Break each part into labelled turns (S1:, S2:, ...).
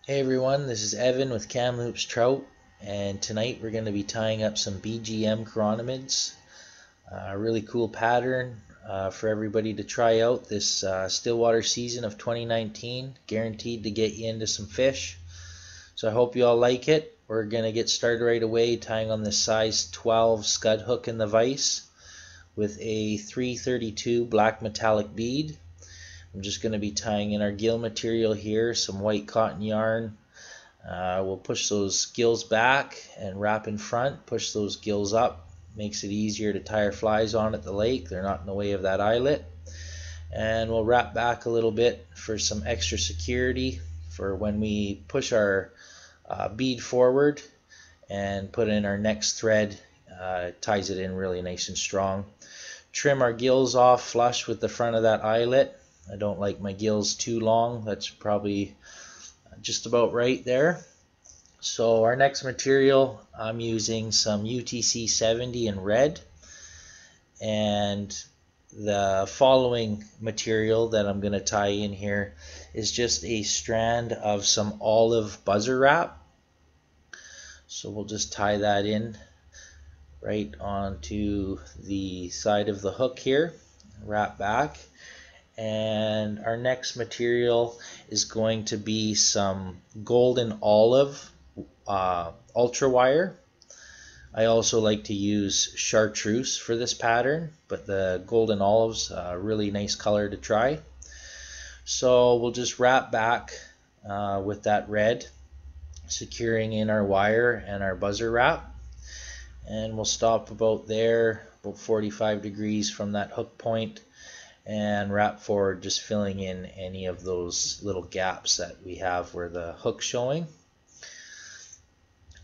S1: Hey everyone, this is Evan with Kamloops Trout, and tonight we're going to be tying up some B.G.M. chironomids. A really cool pattern for everybody to try out this stillwater season of 2019. Guaranteed to get you into some fish. So I hope you all like it. We're going to get started right away tying on this size 12 scud hook in the vise with a 332 black metallic bead. I'm just going to be tying in our gill material here, some white cotton yarn. We'll push those gills back and wrap in front, push those gills up. Makes it easier to tie our flies on at the lake. They're not in the way of that eyelet. And we'll wrap back a little bit for some extra security for when we push our bead forward and put in our next thread. It ties it in really nice and strong. Trim our gills off flush with the front of that eyelet. I don't like my gills too long. That's probably just about right there. So our next material, I'm using some UTC 70 in red, and the following material that I'm going to tie in here is just a strand of some olive buzzer wrap. So we'll just tie that in right onto the side of the hook here, wrap back. And our next material is going to be some golden olive ultra wire. I also like to use chartreuse for this pattern, but the golden olive's a really nice color to try. So we'll just wrap back with that red, securing in our wire and our buzzer wrap, and we'll stop about there, about 45 degrees from that hook point, and wrap forward, just filling in any of those little gaps that we have where the hook's showing.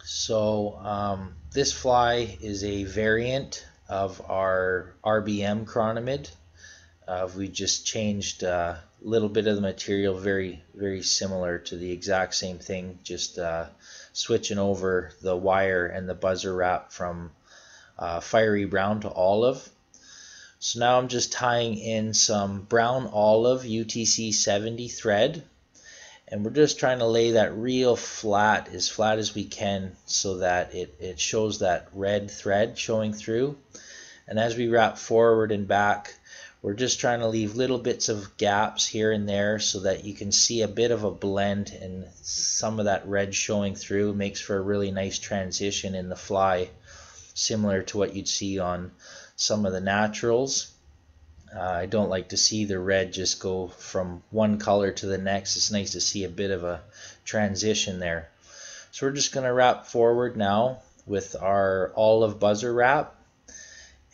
S1: So this fly is a variant of our B.G.M. chironomid. We just changed a little bit of the material, very similar to the exact same thing, just switching over the wire and the buzzer wrap from fiery brown to olive. So now I'm just tying in some brown olive UTC 70 thread, and we're just trying to lay that real flat as we can, so that it shows that red thread showing through. And as we wrap forward and back, we're just trying to leave little bits of gaps here and there so that you can see a bit of a blend, and some of that red showing through makes for a really nice transition in the fly, similar to what you'd see on some of the naturals. I don't like to see the red just go from one color to the next. It's nice to see a bit of a transition there. So we're just going to wrap forward now with our olive buzzer wrap,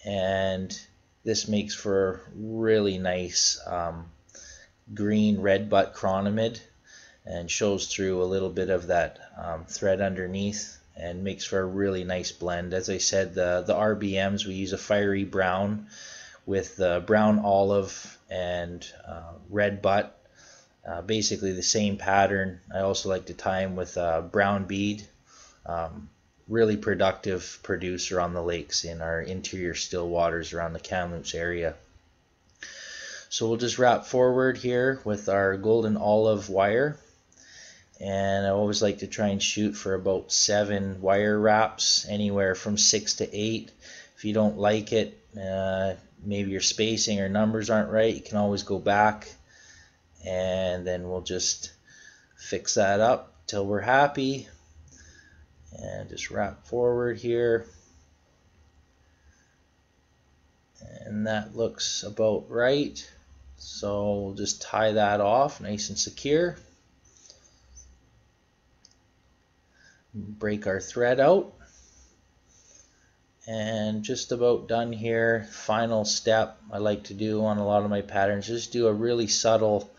S1: and this makes for a really nice green red butt chironomid, and shows through a little bit of that thread underneath, and makes for a really nice blend. As I said, the RBMs, we use a fiery brown with the brown olive and red butt, basically the same pattern. I also like to tie them with a brown bead. Really productive producer on the lakes in our interior still waters around the Kamloops area. So we'll just wrap forward here with our golden olive wire, and I always like to try and shoot for about 7 wire wraps, anywhere from 6 to 8. If you don't like it, maybe your spacing or numbers aren't right, you can always go back, and then we'll just fix that up till we're happy. And just wrap forward here, and that looks about right. So we'll just tie that off nice and secure. Break our thread out, and just about done here. Final step I like to do on a lot of my patterns, just do a really subtle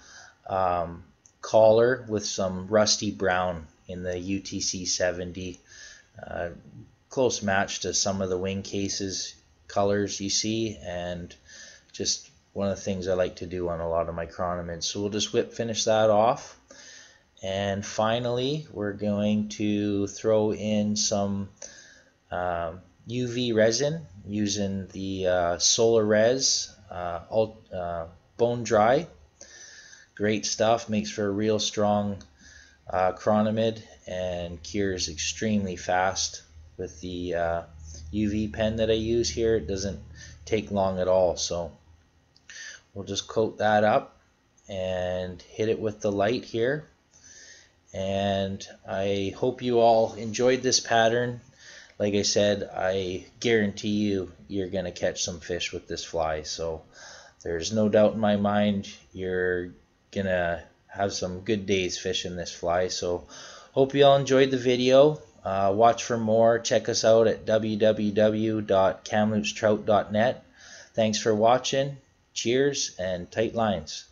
S1: collar with some rusty brown in the UTC 70. Close match to some of the wing cases colors you see, and just one of the things I like to do on a lot of my chironomids. So we'll just whip finish that off, and finally we're going to throw in some UV resin using the Solar Res Bone Dry. Great stuff, makes for a real strong Chironomid and cures extremely fast with the UV pen that I use here. It doesn't take long at all, so we'll just coat that up and hit it with the light here. And I hope you all enjoyed this pattern. Like I said, I guarantee you're gonna catch some fish with this fly, so there's no doubt in my mind you're gonna have some good days fishing this fly. So hope you all enjoyed the video. Watch for more. Check us out at www.kamloopstrout.net. Thanks for watching. Cheers and tight lines.